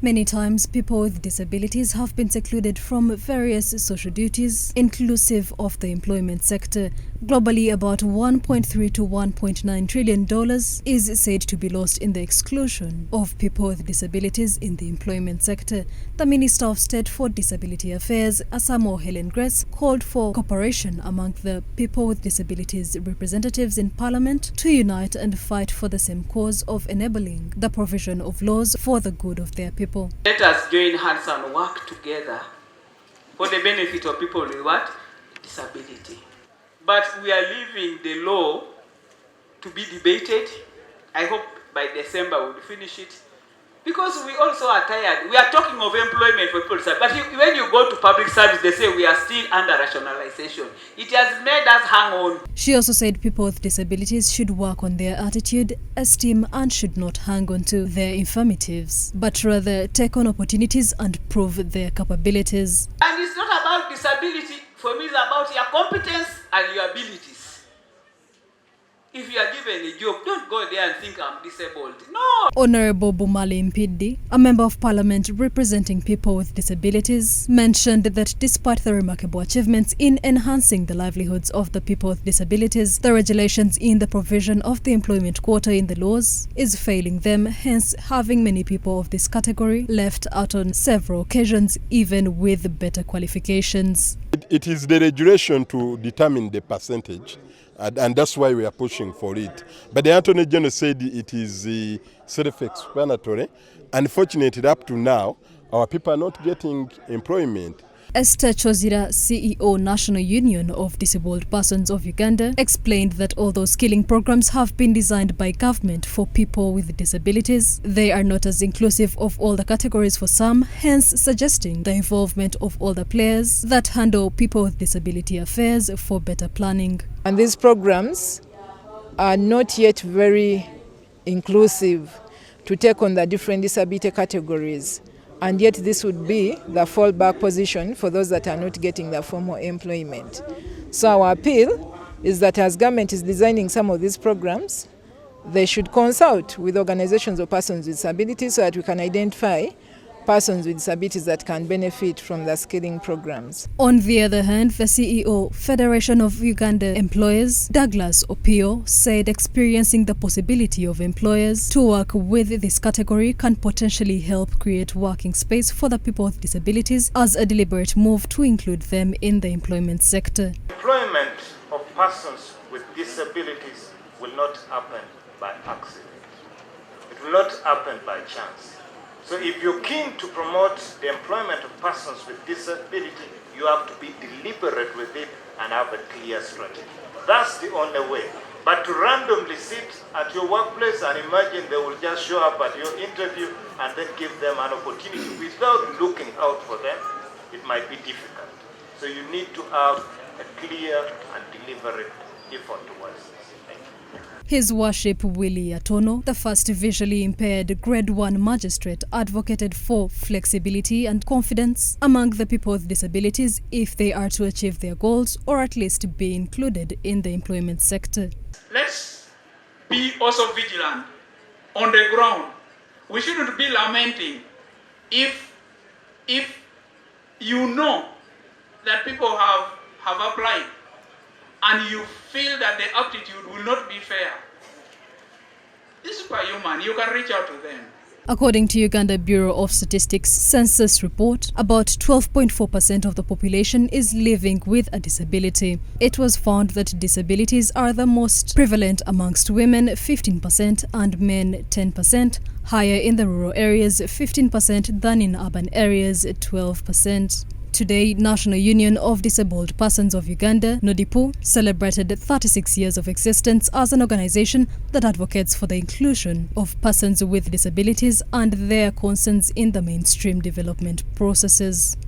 Many times, people with disabilities have been secluded from various social duties, inclusive of the employment sector. Globally, about $1.3 to $1.9 trillion is said to be lost in the exclusion of people with disabilities in the employment sector. The Minister of State for Disability Affairs, Asamo Hellen Grace, called for cooperation among the people with disabilities representatives in Parliament to unite and fight for the same cause of enabling the provision of laws for the good of their people. Let us join hands and work together for the benefit of people with what? Disability. But we are leaving the law to be debated. I hope by December we'll finish it. Because we also are tired. We are talking of employment for people, but when you go to public service, they say we are still under rationalization. It has made us hang on. She also said people with disabilities should work on their attitude, esteem, and should not hang on to their infirmities, but rather take on opportunities and prove their capabilities. And it's not about disability. For me, it's about your competence and your abilities. If you are given a job, don't go there and think I'm disabled. No! Honorable Bumali Mpidi, a member of parliament representing people with disabilities, mentioned that despite the remarkable achievements in enhancing the livelihoods of the people with disabilities, the regulations in the provision of the employment quota in the laws is failing them, hence having many people of this category left out on several occasions, even with better qualifications. It is the regulation to determine the percentage. And that's why we are pushing for it. But the Attorney General said it is self-explanatory. Unfortunately, up to now, our people are not getting employment. Esther Chozira, CEO, National Union of Disabled Persons of Uganda, explained that although skilling programs have been designed by government for people with disabilities, they are not as inclusive of all the categories for some, hence suggesting the involvement of all the players that handle people with disability affairs for better planning. And these programs are not yet very inclusive to take on the different disability categories. And yet this would be the fallback position for those that are not getting the formal employment. So our appeal is that as government is designing some of these programs, they should consult with organizations of persons with disabilities so that we can identify persons with disabilities that can benefit from the skilling programs. On the other hand, the CEO, Federation of Uganda Employers, Douglas Opio, said experiencing the possibility of employers to work with this category can potentially help create working space for the people with disabilities as a deliberate move to include them in the employment sector. Employment of persons with disabilities will not happen by accident. It will not happen by chance. So if you're keen to promote the employment of persons with disability, you have to be deliberate with it and have a clear strategy. That's the only way. But to randomly sit at your workplace and imagine they will just show up at your interview and then give them an opportunity without looking out for them, it might be difficult. So you need to have a clear and deliberate effort towards this. Thank you. His Worship Willie Atono, the first visually impaired Grade 1 magistrate, advocated for flexibility and confidence among the people with disabilities if they are to achieve their goals or at least be included in the employment sector. Let's be also vigilant on the ground. We shouldn't be lamenting if you know that people have applied and you feel that the aptitude will not be fair. This is superhuman. You can reach out to them. According to Uganda Bureau of Statistics census report, about 12.4% of the population is living with a disability. It was found that disabilities are the most prevalent amongst women, 15%, and men, 10%, higher in the rural areas, 15%, than in urban areas, 12%. Today, National Union of Disabled Persons of Uganda, NUDIPU, celebrated 36 years of existence as an organization that advocates for the inclusion of persons with disabilities and their concerns in the mainstream development processes.